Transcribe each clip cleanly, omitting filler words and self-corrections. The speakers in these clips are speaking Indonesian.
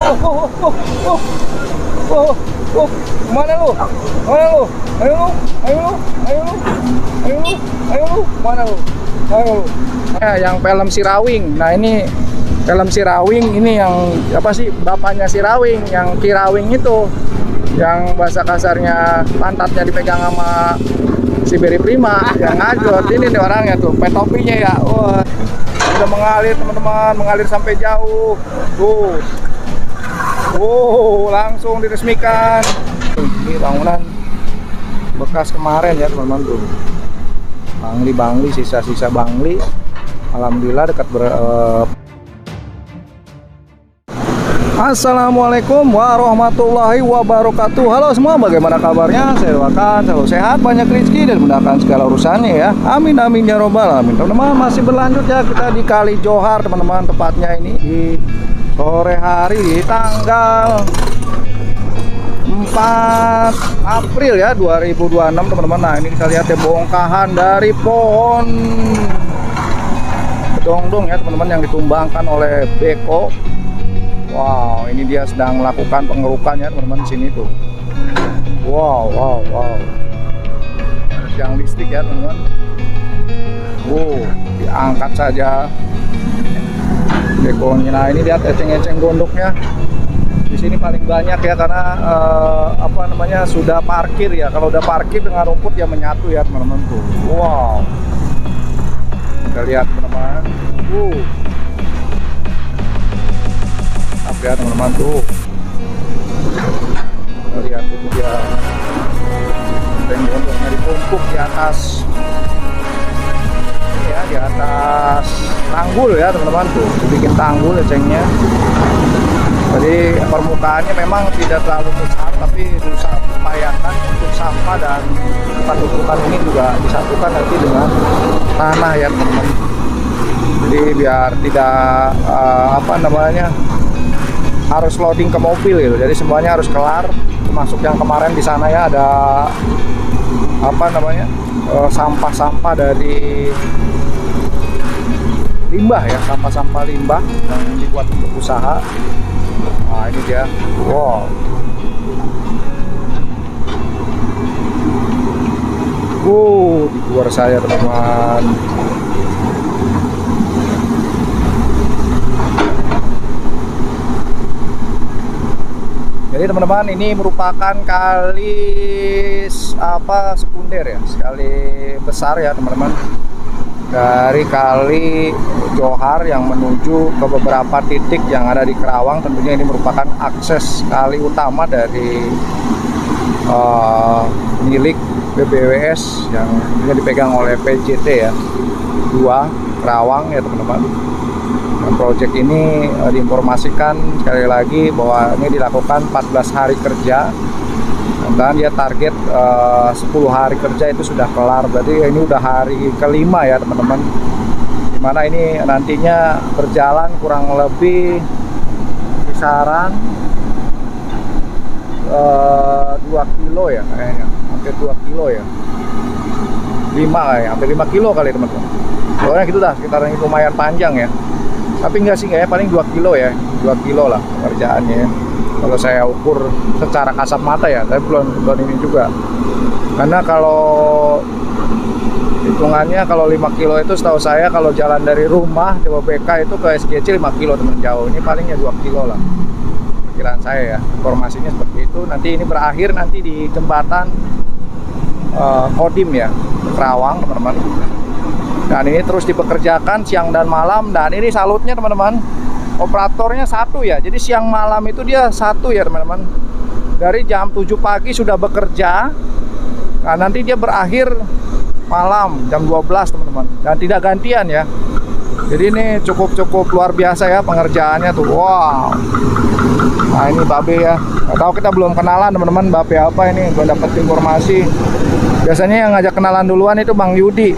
Mana lu? Mana lu? Ayo lu, ayo lu, ayo lu, ayo lu, ayo lu, mana lu? Ayo lu. Yang film Sirawing. Nah ini film Sirawing ini yang apa sih? Bapaknya Sirawing, yang Kirawing itu, yang bahasa kasarnya pantatnya dipegang sama si Beri Prima, yang ngajot. Ini nih orangnya tuh, petopinya ya. Wah, udah mengalir teman-teman, mengalir sampai jauh. Tuh. Langsung diresmikan. Ini bangunan bekas kemarin ya teman-teman tuh. Bangli, sisa-sisa Bangli. Alhamdulillah dekat Assalamualaikum warahmatullahi wabarakatuh. Halo semua, bagaimana kabarnya? Saya doakan selalu sehat, banyak rezeki dan mudahkan segala urusannya ya. Amin amin ya robbal alamin. Teman-teman, masih berlanjut ya kita di Kali Johar teman-teman, tepatnya ini di sore hari di tanggal 4 April ya 2026 teman-teman. Nah ini kita lihat ya bongkahan dari pohon bedongdong ya teman-teman, yang ditumbangkan oleh Beko. Wow, ini dia sedang melakukan pengerukan ya teman-teman di sini tuh. Wow. Ada tiang listrik ya teman-teman. Diangkat saja Bekonya. Nah ini lihat eceng-eceng gondoknya. Di sini paling banyak ya karena apa namanya sudah parkir ya. Kalau udah parkir dengan rumput ya menyatu ya teman-teman tuh. Wow. Kita lihat teman-teman. Ya teman-teman tuh. Kita lihat itu dia. Gondoknya ditumpuk di atas. Ya di atas tanggul ya teman-teman tuh. Dibikin tanggul ecengnya. Jadi permukaannya memang tidak terlalu besar, tapi susah upayakan untuk sampah dan tempat tumpukan ini juga disatukan nanti dengan tanah ya teman-teman. Jadi biar tidak apa namanya harus loading ke mobil gitu. Jadi semuanya harus kelar, termasuk yang kemarin di sana ya ada apa namanya sampah-sampah dari limbah ya, sampah-sampah limbah yang dibuat untuk usaha. Nah ini dia. Wow. Di luar saya teman-teman. Jadi teman-teman ini merupakan kali sekunder ya, sekali besar ya teman-teman. Dari Kali Johar yang menuju ke beberapa titik yang ada di Kerawang. Tentunya ini merupakan akses kali utama dari milik BBWS yang dipegang oleh PJT ya 2 Kerawang ya teman-teman. Dan proyek ini diinformasikan sekali lagi bahwa ini dilakukan 14 hari kerja. Dan dia target 10 hari kerja itu sudah kelar. Berarti ini udah hari kelima ya teman-teman. Dimana ini nantinya berjalan kurang lebih kisaran 2 kilo ya kayaknya. Hampir 2 kilo ya. 5 kayaknya, hampir 5 kilo kali teman-teman. Pokoknya gitu dah, sekitaran itu lumayan panjang ya. Tapi enggak sih, kayaknya paling 2 kilo ya. 2 kilo lah pekerjaannya ya. Kalau saya ukur secara kasat mata ya, saya belum ini juga. Karena kalau hitungannya kalau 5 kilo itu setahu saya kalau jalan dari rumah Dewa BK itu ke SGC 5 kilo teman jauh. Ini palingnya 2 kilo lah. Perkiraan saya ya. Informasinya seperti itu. Nanti ini berakhir nanti di jembatan Kodim ya, Kerawang teman-teman. Dan ini terus dipekerjakan siang dan malam. Dan ini salutnya teman-teman, operatornya satu ya, jadi siang malam itu dia satu ya teman-teman. Dari jam 7 pagi sudah bekerja. Nah nanti dia berakhir malam jam 12 teman-teman, dan tidak gantian ya. Jadi ini cukup luar biasa ya pengerjaannya tuh. Wow. Nah ini Babe ya, nggak tahu, kita belum kenalan teman-teman. Babe apa ini, belum dapat informasi. Biasanya yang ngajak kenalan duluan itu Bang Yudi.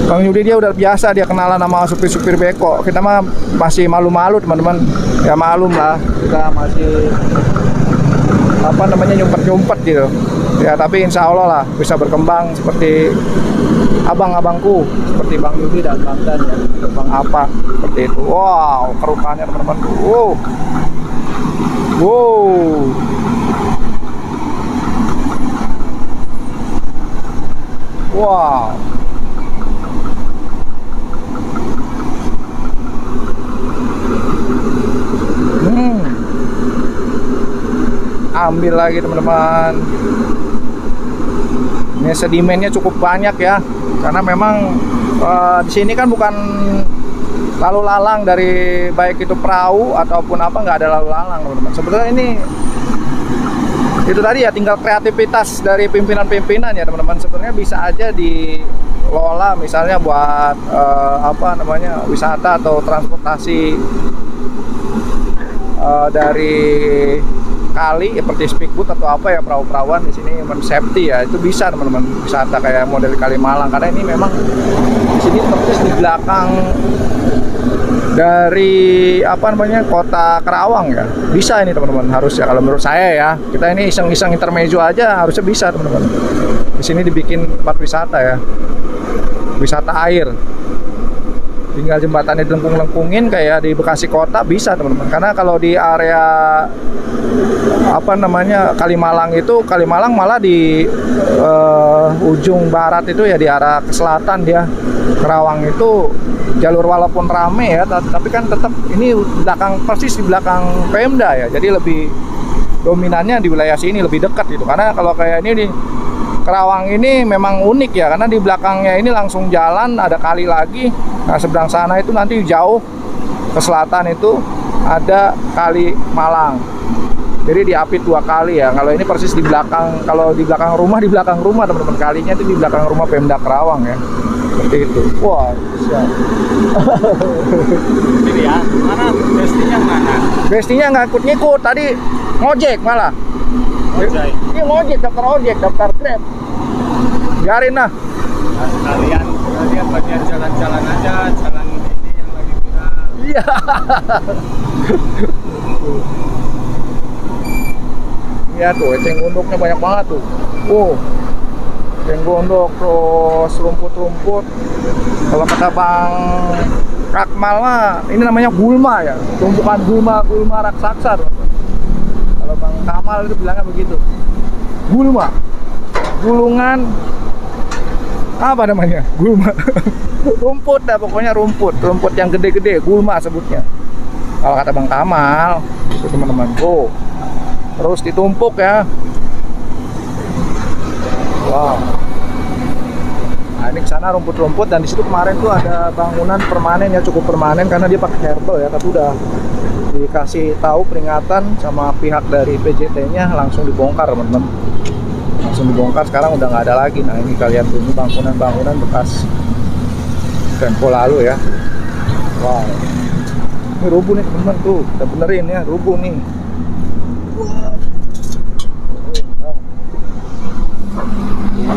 Bang Yudi dia udah biasa, dia kenalan sama supir-supir Beko. Kita mah masih malu-malu teman-teman. Ya malum lah, kita masih apa namanya nyumpet-nyumpet gitu. Ya tapi insya Allah lah bisa berkembang seperti abang-abangku, seperti Bang Yudi dan Bang Dan ya, Bang apa seperti itu. Wow, kerukannya teman-teman. Wow. Wow. Ambil lagi teman-teman. Ini sedimennya cukup banyak ya, karena memang di sini kan bukan lalu lalang dari baik itu perahu ataupun apa, nggak ada lalu lalang teman-teman. Sebenarnya ini itu tadi ya, tinggal kreativitas dari pimpinan-pimpinan ya teman-teman. Sebenarnya bisa aja dikelola misalnya buat apa namanya, wisata atau transportasi dari kali seperti speedboat atau apa ya, perahu-perahuan di sini safety ya, itu bisa teman-teman, wisata kayak model Kalimalang. Karena ini memang di sini persis di belakang dari apa namanya, kota Karawang ya. Bisa ini teman-teman, harus ya kalau menurut saya ya. Kita ini iseng-iseng intermezzo aja harusnya bisa teman-teman. Di sini dibikin tempat wisata ya, wisata air. Tinggal jembatannya dilengkung-lengkungin kayak di Bekasi kota, bisa teman-teman. Karena kalau di area apa namanya Kalimalang itu, Kalimalang malah di ujung barat itu ya, di arah ke selatan dia. Karawang itu jalur walaupun rame ya, tapi kan tetap ini belakang, persis di belakang Pemda ya. Jadi lebih dominannya di wilayah sini, lebih dekat gitu. Karena kalau kayak ini di Karawang ini memang unik ya, karena di belakangnya ini langsung jalan, ada kali lagi. Nah seberang sana itu nanti jauh ke selatan itu ada Kali Malang. Jadi diapit 2 kali ya. Kalau ini persis di belakang, kalau di belakang rumah teman-teman, kalinya itu di belakang rumah Pemda Karawang ya. Seperti itu. Wah, siap. Ini ya, mana bestinya mana? Bestinya nggak ikut-ngikut, tadi ngojek malah. Ojek. Ini ngojek, daftar Grab. Biarin lah. Nah, kalian bagian jalan-jalan aja, jalan ini yang lagi viral. Iya. Iya tuh, eceng gondoknya banyak banget tuh. Eceng gondok, terus rumput-rumput. Kalau kata Bang Akmal mah, ini namanya gulma ya, tumpukan gulma raksasa tuh. Kalau Bang Kamal itu bilangnya begitu. Gulma, gulungan apa namanya? Gulma. Rumput dah pokoknya, rumput yang gede-gede, gulma sebutnya. Kalau kata Bang Kamal, itu teman-teman. Terus ditumpuk ya. Wow. Nah ini kesana rumput-rumput, dan di situ kemarin tuh ada bangunan permanen ya, cukup permanen karena dia pakai herbal ya, tapi udah dikasih tahu peringatan sama pihak dari PJT-nya, langsung dibongkar teman-teman. Langsung dibongkar, sekarang udah nggak ada lagi. Nah ini kalian tuh, ini bangunan-bangunan bekas tempo lalu ya. Wow. Ini rubuh nih teman-teman tuh, kita benerin ya, rubuh nih.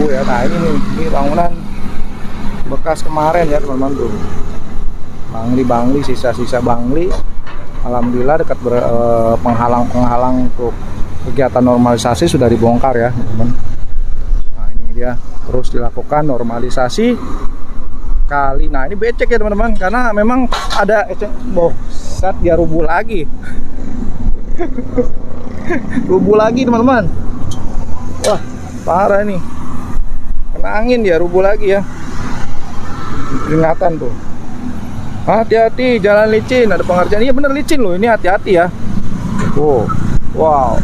Ya, nah ini bangunan bekas kemarin ya teman-teman tuh, bangli sisa-sisa bangli. Alhamdulillah dekat penghalang untuk kegiatan normalisasi sudah dibongkar ya teman-teman. Nah ini dia, terus dilakukan normalisasi kali. Nah ini becek ya teman-teman, karena memang ada set dia rubuh lagi. Rubuh lagi teman-teman. Wah parah nih, kena angin dia, rubuh lagi ya. Peringatan tuh, hati-hati jalan licin, ada pengerjaan. Iya bener licin loh ini, hati-hati ya. Wow,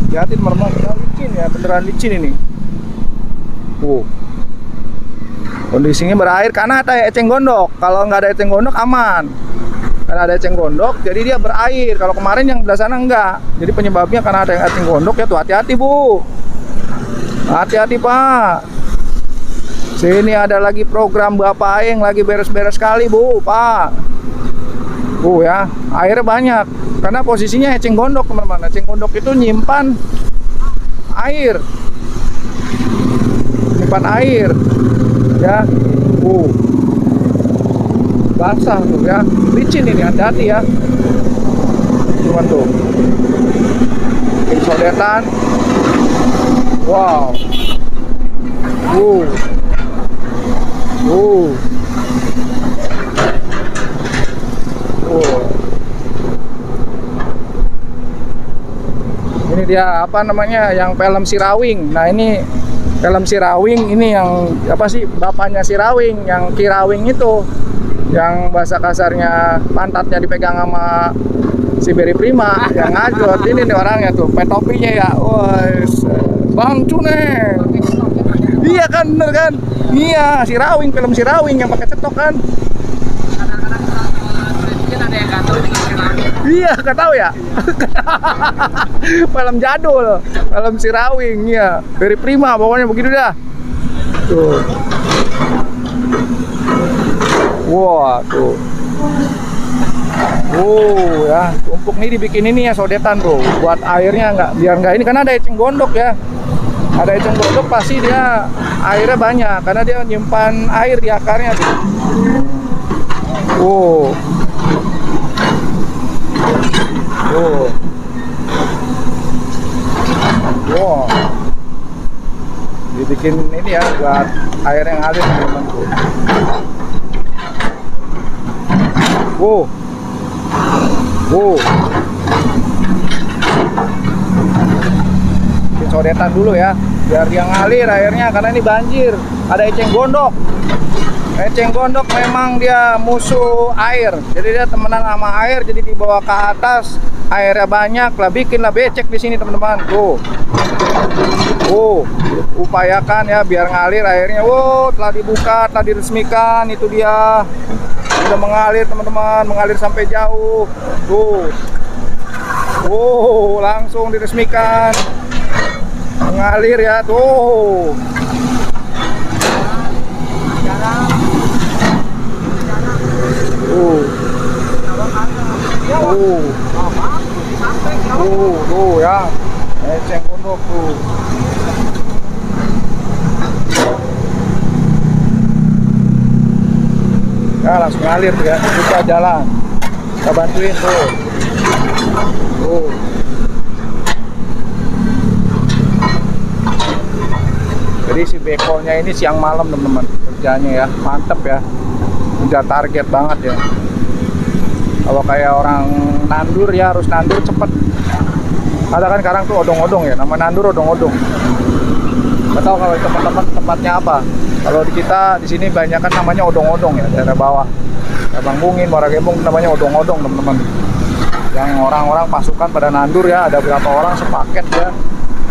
hati-hati teman-teman, jalan licin ya, beneran licin ini. Kondisinya berair karena ada eceng gondok. Kalau nggak ada eceng gondok aman, karena ada eceng gondok jadi dia berair. Kalau kemarin yang belah sana enggak, jadi penyebabnya karena ada eceng gondok ya tuh. Hati-hati Bu, hati-hati Pak. Sini ada lagi program Bapak Aeng lagi beres-beres kali Bu, Pak. Ya, airnya banyak karena posisinya eceng gondok teman-teman. Eceng gondok itu nyimpan air, ya. Basah tuh ya, licin ini, hati-hati ya. Cuman tuh sodetan. Wow. Ini dia apa namanya, yang pelem Sirawing. Nah ini pelem Sirawing, ini yang apa sih, bapaknya Sirawing, yang Kirawing itu, yang bahasa kasarnya pantatnya dipegang sama si Beri Prima, yang ngajot. Ini nih orangnya tuh, petopinya ya, wah, Bang Cune. Iya kan, bener kan? Iya, Sirawing, film Sirawing yang pakai cetok kan? Kadang-kadang ada yang nggak tahu dengan Sirawing. Iya, nggak tahu ya. Film jadul, film Sirawing, ya. Beri Prima, pokoknya begitu dah. Tuh. Wah, tuh. Ya, tumpuk nih dibikin ini ya, sodetan tuh, buat airnya nggak, biar nggak ini, karena ada eceng gondok ya. Ada eceng gondok pasti dia airnya banyak, karena dia nyimpan air di akarnya tuh. Dibikin ini ya, buat air yang ngalir teman-teman. Bikin sodetan dulu ya, biar dia ngalir airnya, karena ini banjir. Ada eceng gondok. Eceng gondok memang dia musuh air, jadi dia temenan sama air, jadi dibawa ke atas, airnya banyak lah, bikinlah becek di sini teman-teman. Upayakan ya biar ngalir airnya. Telah dibuka, telah diresmikan, itu dia udah mengalir teman-teman, mengalir sampai jauh. Langsung diresmikan, mengalir ya tuh. Ya, eceng gondok tuh. Ya, langsung ngalir tuh ya, buka jalan. Kita bantuin tuh. Jadi si bekonya ini siang malam teman-teman kerjanya ya, mantep ya. Udah target banget ya. Kalau kayak orang nandur ya harus nandur cepet. Ada kan sekarang tuh odong-odong ya, nama nandur odong-odong. Nggak tahu kalau teman-teman tempatnya apa. Kalau di kita di sini banyak kan namanya odong-odong ya, daerah bawah. Ya, Bang Bungin, Muara Gembong namanya odong-odong teman-teman. Yang orang-orang pasukan pada nandur ya, ada berapa orang sepaket ya.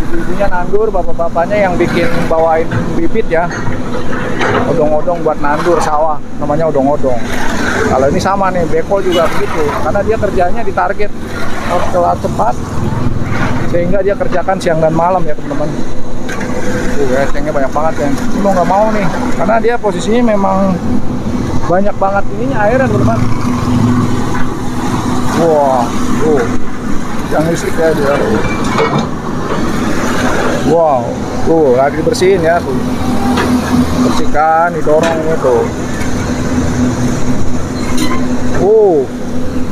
Ibu-ibunya nandur, bapak-bapaknya yang bikin bawain bibit ya. Odong-odong buat nandur sawah, namanya odong-odong. Kalau ini sama nih, beko juga begitu, karena dia kerjanya di target harus kelar cepat, sehingga dia kerjakan siang dan malam ya teman-teman. Ecengnya banyak banget ya. Ini mau nggak mau nih, karena dia posisinya memang banyak banget ininya airnya teman-teman. Yang listriknya dia. Lagi dibersihin ya tuh. Bersihkan, didorong itu.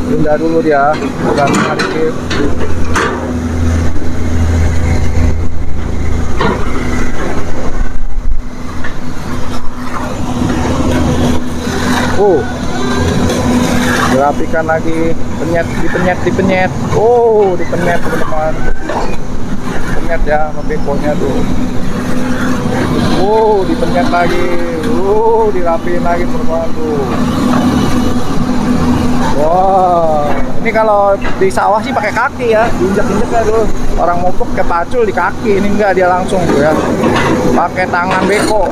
Pindah dulu dia, bukan sedikit. Dirapikan lagi, dipenyet dipenyet teman-teman. Dipenyet ya sama bekonya tuh. Dipenyet lagi, dirapiin lagi teman-teman tuh. Ini kalau di sawah sih pakai kaki ya, diinjak-injak ya dulu. Orang mopok ke pacul di kaki, ini enggak, dia langsung tuh ya. Pakai tangan beko,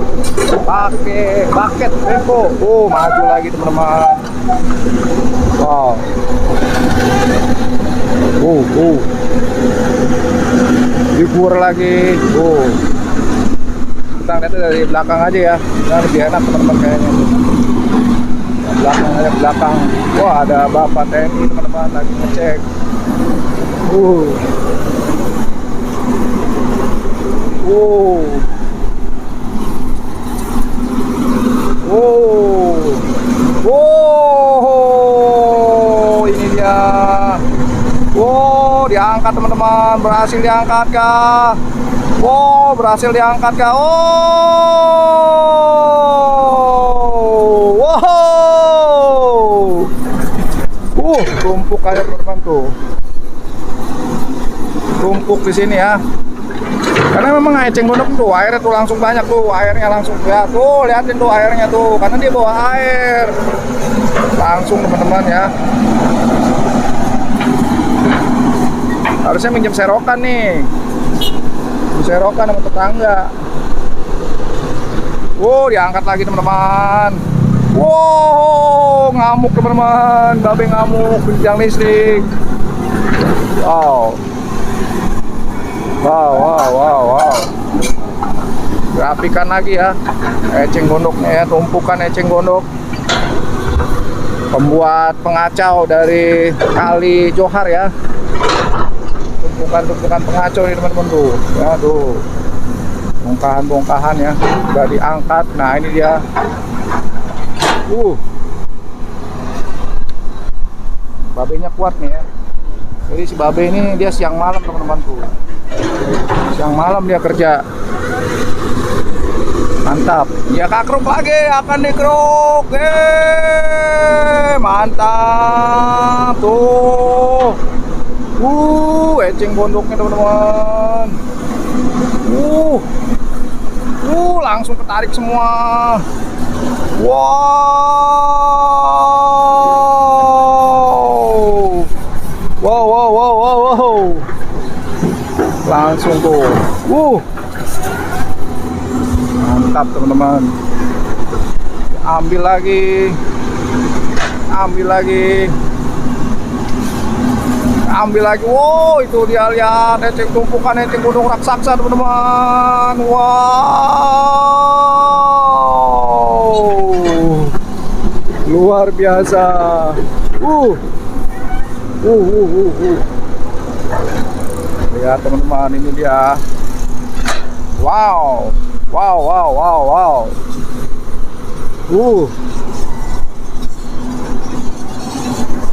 pakai bucket beko. Maju lagi teman-teman. Dibur lagi. Kita lihat dari belakang aja ya, nah, lebih enak teman-teman kayaknya. Belakang. Ada bapak TNI teman-teman lagi ngecek. Ini dia. Diangkat teman-teman, berhasil diangkat kah? Berhasil diangkat kah? Tumpuk aja teman-teman tuh. tumpuk di sini ya. Karena memang eceng gondok tuh airnya tuh langsung banyak tuh, airnya langsung ya tuh, liatin tuh airnya tuh, karena dia bawa air langsung teman-teman ya. Harusnya minjem serokan nih, serokan sama tetangga. Wow, diangkat lagi teman-teman. Wow, ngamuk teman-teman, babe ngamuk di tiang listrik. Wow. Wow. Rapikan lagi ya eceng gondoknya ya, tumpukan eceng gondok. Pembuat pengacau dari Kali Johar ya. Tumpukan pengacau nih teman-teman tuh. Ya tuh. Bongkahan ya, udah diangkat. Nah, ini dia. Babenya kuat nih ya. Jadi si babe ini dia siang malam teman-teman tuh. Siang malam dia kerja. Mantap. Ya kakruk lagi, akan dikeruk. Mantap tuh. Eceng gondoknya teman-teman. Langsung ketarik semua. Wow. Langsung tuh. Mantap teman-teman. Ambil lagi. Wow, itu dia, lihat tumpukan eceng gondok raksasa teman-teman. Wow, luar biasa. Lihat teman-teman, ini dia. Wow.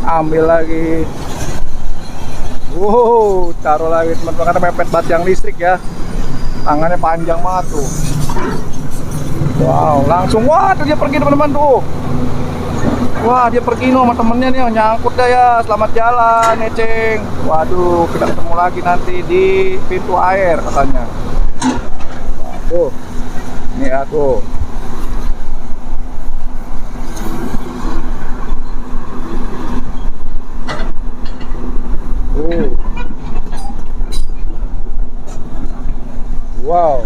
Ambil lagi. Taruh lagi teman-teman, karena mepet banget yang listrik ya. Tangannya panjang banget tuh. Wow, langsung tuh dia pergi teman-teman tuh. Wah, dia pergi sama temennya nih, nyangkut dah ya. Selamat jalan eceng. Waduh, kita ketemu lagi nanti di pintu air katanya. Tuh. Ini ya tuh. Wow.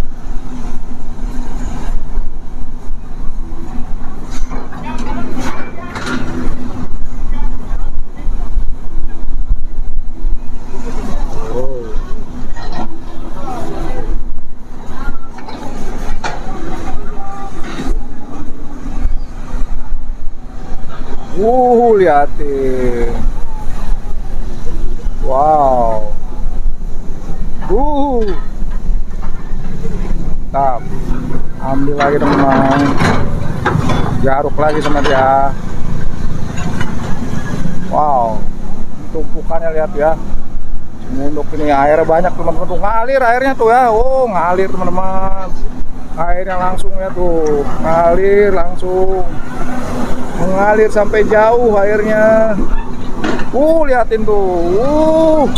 Liatin. Wow. Mantap. Ambil lagi teman-teman. Garuk lagi sama dia. Wow. Tumpukannya lihat ya. Munduk ini airnya banyak teman-teman tuh, ngalir airnya tuh ya. Ngalir teman-teman. Airnya langsung ya tuh. Ngalir langsung. Mengalir sampai jauh airnya. Liatin tuh.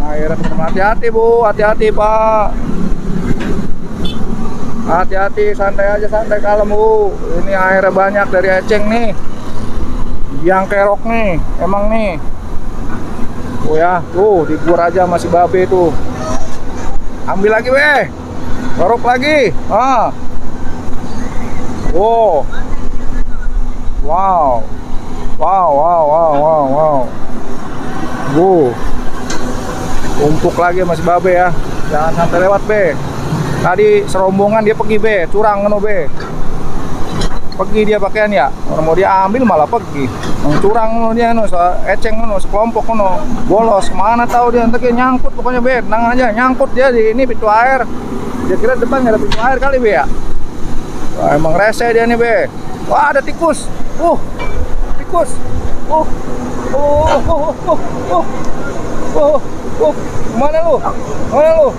Airnya teman-teman, hati-hati Bu, hati-hati Pak. Hati-hati, santai aja, santai kalem Bu. Ini airnya banyak dari eceng nih. Yang kerok nih, emang nih. Ya, tuh dibur aja masih babe tuh. Ambil lagi weh. Kerok lagi. Wow. Tumpuk lagi masih babe ya. Jangan sampai lewat be. Tadi serombongan dia pergi be, curang kan be. Pergi dia pakaian ya. Orang mau dia ambil malah pergi. Curang dia eceng sekelompok bolos. Mana tahu dia nanti nyangkut pokoknya be. Tenang aja, nyangkut dia di ini pintu air. Dia kira depan nggak ada pintu air kali be ya. Wah, emang rese dia nih be. Wah, ada tikus. Tikus. Mana lu? Ayo lu.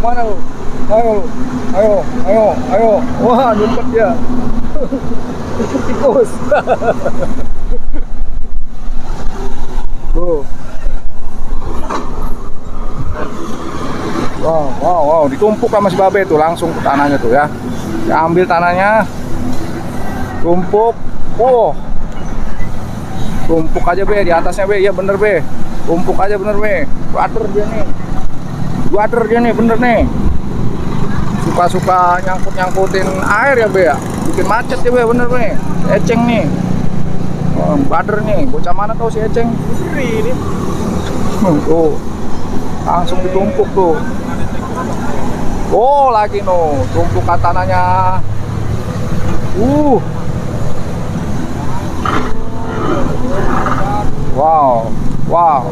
Mana lu? Ayo. Wah, ngumpet dia. Tikus. Wow, ditumpuk sama si babe tuh langsung ke tanahnya tuh ya. Dia ambil tanahnya, tumpuk. Oh, tumpuk aja be di atasnya be. Iya bener be. Tumpuk aja bener be. Water dia nih. Water dia nih bener nih. Suka-suka nyangkut-nyangkutin air ya be ya. Bikin macet ya be bener be. Eceng nih. Oh, water nih. Bocah mana tau si Eceng? Ini. Tuh. Langsung ditumpuk tuh. Oh lagi no, tumpuk tanahnya. Wow, wow,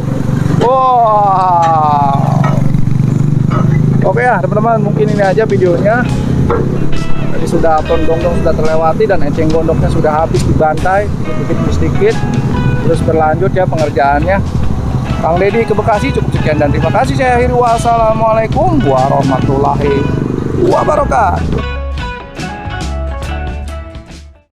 wow. Oke ya teman-teman, mungkin ini aja videonya. Tadi sudah gondong sudah terlewati dan eceng gondoknya sudah habis dibantai sedikit-sedikit. Terus berlanjut ya pengerjaannya. Bang Deddy ke Bekasi cukup sekian dan terima kasih. Saya akhiri. Wassalamualaikum warahmatullahi wabarakatuh.